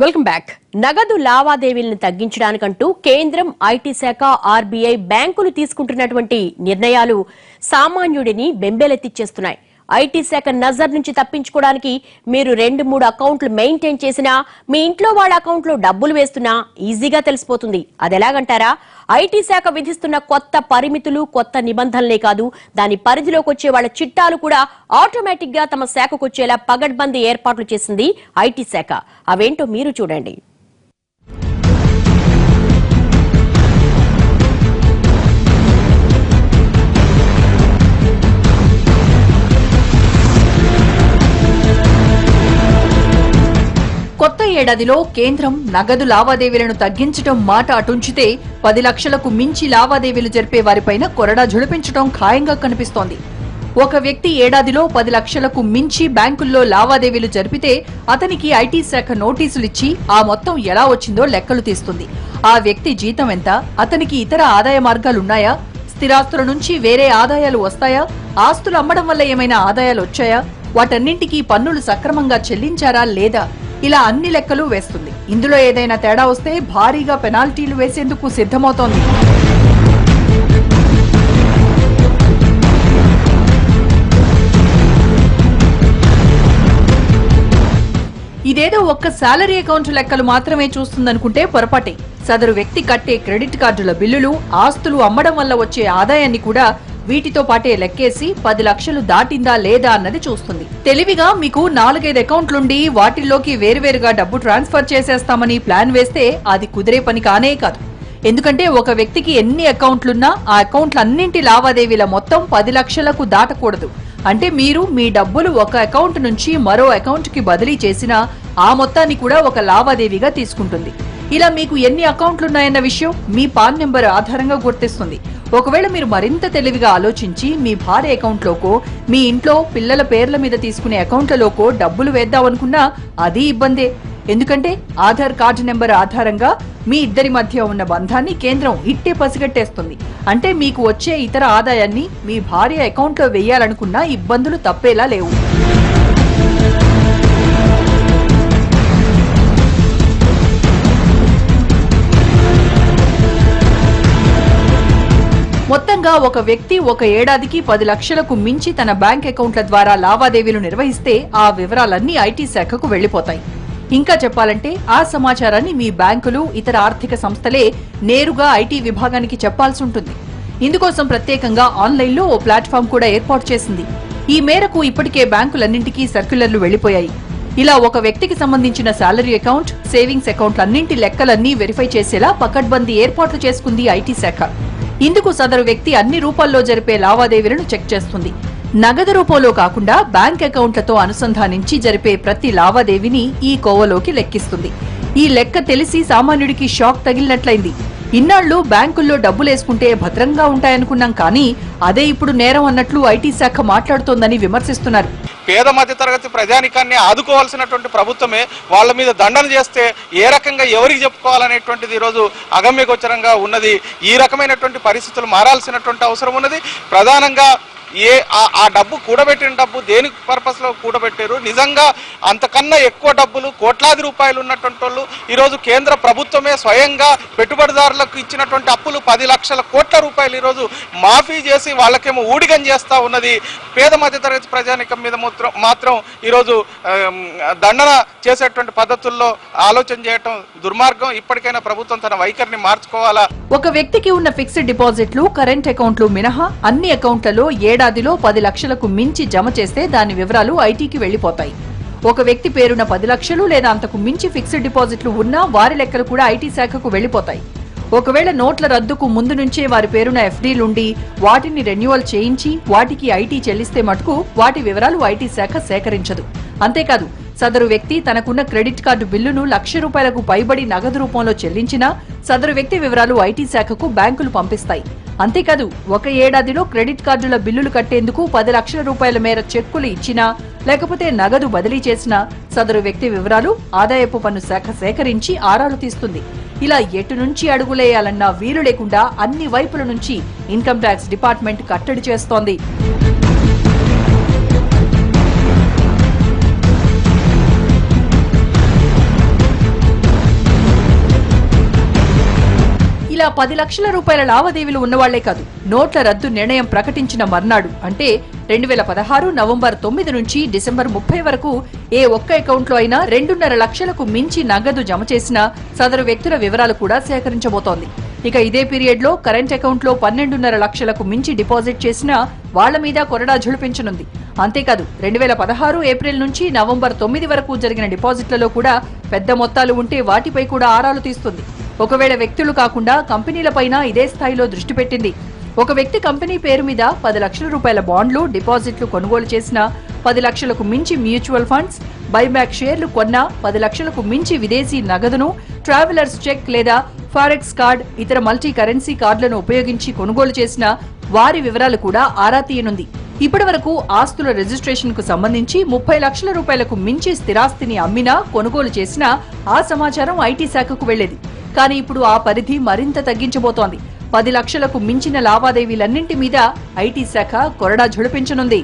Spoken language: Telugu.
Welcome back. నగదు లావాదేవీలను తగ్గించడానికంటూ కేంద్రం, ఐటీ శాఖ, ఆర్బీఐ, బ్యాంకులు తీసుకుంటున్నటువంటి నిర్ణయాలు సామాన్యుడిని బెంబేలెత్తిచ్చేస్తున్నాయి. ఐటీ శాఖ నజర్ నుంచి తప్పించుకోవడానికి మీరు 2-3 అకౌంట్లు మెయింటైన్ చేసినా, మీ ఇంట్లో వాళ్ళ అకౌంట్లో డబ్బులు వేస్తున్నా ఈజీగా తెలిసిపోతుంది. అదెలాగంటారా? ఐటీ శాఖ విధిస్తున్న కొత్త పరిమితులు, కొత్త నిబంధనలే కాదు, దాని పరిధిలోకి వచ్చే వాళ్ళ చిట్టాలు కూడా ఆటోమేటిక్ గా తమ శాఖకు వచ్చేలా పగడ్బందీ ఏర్పాట్లు చేసింది ఐటీ శాఖ. అవేంటో మీరు చూడండి. కొత్త ఏడాదిలో కేంద్రం నగదు లావాదేవీలను తగ్గించడం మాట అటుంచితే 10 లక్షలకు మించి లావాదేవీలు జరిపే వారిపైన కొరడా ఝుళిపించడం ఖాయంగా కనిపిస్తోంది. ఒక వ్యక్తి ఏడాదిలో 10 లక్షలకు మించి బ్యాంకుల్లో లావాదేవీలు జరిపితే అతనికి ఐటీ శాఖ నోటీసులిచ్చి ఆ మొత్తం ఎలా వచ్చిందో లెక్కలు తీస్తుంది. ఆ వ్యక్తి జీతం ఎంత, అతనికి ఇతర ఆదాయ మార్గాలున్నాయా, స్థిరాస్తుల నుంచి వేరే ఆదాయాలు వస్తాయా, ఆస్తులు అమ్మడం వల్ల ఏమైనా ఆదాయాలు వచ్చాయా, వాటన్నింటికీ పన్నులు సక్రమంగా చెల్లించారా లేదా, ఇలా అన్ని లెక్కలు వేస్తుంది. ఇందులో ఏదైనా తేడా వస్తే భారీగా పెనాల్టీలు వేసేందుకు సిద్ధమవుతోంది. ఇదేదో ఒక్క శాలరీ అకౌంట్ లెక్కలు మాత్రమే చూస్తుందనుకుంటే పొరపాటే. సదరు వ్యక్తి కట్టే క్రెడిట్ కార్డుల బిల్లులు, ఆస్తులు అమ్మడం వల్ల వచ్చే ఆదాయాన్ని కూడా వీటితో పాటే లెక్కేసి 10 లక్షలు దాటిందా లేదా అన్నది చూస్తుంది. తెలివిగా మీకు 4-5 అకౌంట్లుండి వాటిల్లోకి వేరువేరుగా డబ్బు ట్రాన్స్ఫర్ చేసేస్తామని ప్లాన్ వేస్తే అది కుదిరే పని కానే కాదు. ఎందుకంటే ఒక వ్యక్తికి ఎన్ని అకౌంట్లున్నా ఆ అకౌంట్లన్నింటి లావాదేవీల మొత్తం 10 లక్షలకు దాటకూడదు. అంటే మీరు మీ డబ్బులు ఒక అకౌంట్ నుంచి మరో అకౌంట్ కి బదిలీ చేసినా ఆ మొత్తాన్ని కూడా ఒక లావాదేవీగా తీసుకుంటుంది. ఇలా మీకు ఎన్ని అకౌంట్లున్నాయన్న విషయం మీ పాన్ నెంబర్ ఆధారంగా గుర్తిస్తుంది. ఒకవేళ మీరు మరింత తెలివిగా ఆలోచించి మీ భార్య అకౌంట్లోకో, మీ ఇంట్లో పిల్లల పేర్ల మీద తీసుకునే అకౌంట్లలోకో డబ్బులు వేద్దామనుకున్నా అది ఇబ్బందే. ఎందుకంటే ఆధార్ కార్డు నెంబర్ ఆధారంగా మీ ఇద్దరి మధ్య ఉన్న బంధాన్ని కేంద్రం ఇట్టే పసిగట్టేస్తుంది. అంటే మీకు వచ్చే ఇతర ఆదాయాన్ని మీ భార్య అకౌంట్లో వేయాలనుకున్నా ఇబ్బందులు తప్పేలా లేవు. మొత్తంగా ఒక వ్యక్తి ఒక ఏడాదికి 10 లక్షలకు మించి తన బ్యాంక్ అకౌంట్ల ద్వారా లావాదేవీలు నిర్వహిస్తే ఆ వివరాలన్నీ ఐటీ శాఖకు వెళ్లిపోతాయి. ఇంకా చెప్పాలంటే ఆ సమాచారాన్ని మీ బ్యాంకులు, ఇతర ఆర్థిక సంస్థలే నేరుగా ఐటీ విభాగానికి చెప్పాల్సి ఉంటుంది. ఇందుకోసం ప్రత్యేకంగా ఆన్లైన్లో ఓ ప్లాట్ఫామ్ కూడా ఏర్పాటు చేసింది. ఈ మేరకు ఇప్పటికే బ్యాంకులన్నింటికీ సర్క్యులర్లు వెళ్లిపోయాయి. ఇలా ఒక వ్యక్తికి సంబంధించిన శాలరీ అకౌంట్, సేవింగ్స్ అకౌంట్లన్నింటి లెక్కలన్నీ వెరిఫై చేసేలా పకడ్బందీ ఏర్పాట్లు చేసుకుంది ఐటీ శాఖ. ఇందుకు సదరు వ్యక్తి అన్ని రూపాల్లో జరిపే లావాదేవీలను చెక్ చేస్తుంది. నగదు రూపంలో కాకుండా బ్యాంక్ అకౌంట్లతో అనుసంధానించి జరిపే ప్రతి లావాదేవీని ఈ కోవలోకి లెక్కిస్తుంది. ఈ లెక్క తెలిసి సామాన్యుడికి షాక్ తగిలినట్లయింది. ఇన్నాళ్లు బ్యాంకుల్లో డబ్బులేసుకుంటే భద్రంగా ఉంటాయనుకున్నాం, కానీ అదే ఇప్పుడు నేరం అన్నట్లు ఐటీ శాఖ మాట్లాడుతోందని విమర్శిస్తున్నారు. పేద మధ్య తరగతి ప్రజానికాన్ని ఆదుకోవాల్సినటువంటి ప్రభుత్వమే వాళ్ళ మీద దండన చేస్తే ఏ రకంగా ఎవరికి చెప్పుకోవాలనేటువంటిది ఈరోజు అగమ్యగోచరంగా ఉన్నది. ఈ రకమైనటువంటి పరిస్థితులు మారాల్సినటువంటి అవసరం ఉన్నది. ప్రధానంగా ఆ డబ్బు కూడబెట్టిన డబ్బు దేని పర్పస్ లో కూడబెట్టారు? నిజంగా అంతకన్నా ఎక్కువ డబ్బులు, కోట్లాది రూపాయలు ఉన్నటువంటి వాళ్ళు ఈరోజు కేంద్ర ప్రభుత్వమే స్వయంగా పెట్టుబడిదారులకు ఇచ్చినటువంటి అప్పులు 10 లక్షల కోట్ల రూపాయలు ఈరోజు మాఫీ చేసి వాళ్ళకేమో ఊడిగం చేస్తా ఉన్నది. పేద మధ్యతరగతి ప్రజానికం మీద మాత్రం ఈరోజు దండన చేసేటువంటి పద్ధతుల్లో ఆలోచన చేయటం దుర్మార్గం. ఇప్పటికైనా ప్రభుత్వం తన వైఖరిని మార్చుకోవాలా. ఒక వ్యక్తికి ఉన్న ఫిక్స్డ్ డిపాజిట్లు, కరెంట్ అకౌంట్లు మినహా అన్ని అకౌంట్లలో ఏడాదిలో 10 లక్షలకు మించి జమ చేస్తే దాని వివరాలు ఐటీకి వెళ్లిపోతాయి. ఒక వ్యక్తి పేరున 10 లక్షలు లేదా అంతకు మించి ఫిక్స్డ్ డిపాజిట్లు ఉన్నా వారి లెక్కలు కూడా ఐటీ శాఖకు వెళ్లిపోతాయి. ఒకవేళ నోట్ల రద్దుకు ముందు నుంచే వారి పేరున ఎఫ్డీలుండి వాటిని రెన్యువల్ చేయించి వాటికి ఐటీ చెల్లిస్తే మటుకు వాటి వివరాలు ఐటీ శాఖ సేకరించదు. అంతేకాదు, సదరు వ్యక్తి తనకున్న క్రెడిట్ కార్డు బిల్లును ₹1,00,000కు పైబడి నగదు రూపంలో చెల్లించినా సదరు వ్యక్తి వివరాలు ఐటీ శాఖకు బ్యాంకులు పంపిస్తాయి. అంతేకాదు, ఒక ఏడాదిలో క్రెడిట్ కార్డుల బిల్లులు కట్టేందుకు 10 లక్షల రూపాయల మేర చెక్కులు ఇచ్చినా లేకపోతే నగదు బదిలీ చేసినా సదరు వ్యక్తి వివరాలు ఆదాయపు పన్ను శాఖ సేకరించి ఆరాలు తీస్తుంది. ఇలా ఎటు నుంచి అడుగులేయాలన్నా వీలు లేకుండా అన్ని వైపుల నుంచి ఇన్కమ్ ట్యాక్స్ డిపార్ట్మెంట్ కట్టడి చేస్తోంది. ఇలా 10 లక్షల రూపాయల లావాదేవీలు ఉన్నవాళ్లే కాదు, నోట్ల రద్దు నిర్ణయం ప్రకటించిన మర్నాడు అంటే 2016 నవంబర్ 9 నుంచి డిసెంబర్ 30 వరకు ఏ ఒక్క అకౌంట్లో అయినా 2.5 లక్షలకు మించి నగదు జమ చేసిన సదరు వ్యక్తుల వివరాలు కూడా సేకరించబోతోంది. ఇక ఇదే పీరియడ్ లో కరెంట్ అకౌంట్ లో 12.5 లక్షలకు మించి డిపాజిట్ చేసిన వాళ్ల మీద కొరడా ఝుళిపించనుంది. అంతేకాదు 2016 ఏప్రిల్ నుంచి నవంబర్ 9 వరకు జరిగిన డిపాజిట్లలో కూడా పెద్ద మొత్తాలు ఉంటే వాటిపై కూడా ఆరాలు తీస్తుంది. ఒకవేళ వ్యక్తులు కాకుండా కంపెనీలపైన ఇదే స్థాయిలో దృష్టి పెట్టింది. ఒక వ్యక్తి కంపెనీ పేరు మీద 10 లక్షల రూపాయల బాండ్లు, డిపాజిట్లు కొనుగోలు చేసిన, 10 లక్షలకు మించి మ్యూచువల్ ఫండ్స్, బైబ్యాక్ షేర్లు కొన్న, 10 లక్షలకు మించి విదేశీ నగదును, ట్రావెలర్స్ చెక్ లేదా ఫారెక్స్ కార్డ్, ఇతర మల్టీ కరెన్సీ కార్డులను ఉపయోగించి కొనుగోలు చేసిన వారి వివరాలు కూడా ఆరా తీయనుంది. ఇప్పటి వరకు ఆస్తుల రిజిస్ట్రేషన్ కు సంబంధించి 30 లక్షల రూపాయలకు మించి స్థిరాస్తిని అమ్మినా, కొనుగోలు చేసినా ఆ సమాచారం ఐటీ శాఖకు వెళ్లేది. కానీ ఇప్పుడు ఆ పరిధి మరింత తగ్గించబోతోంది. 10 లక్షలకు మించిన లావాదేవీలన్నింటి మీద ఐటీ శాఖ కొరడా ఝుళిపించనుంది.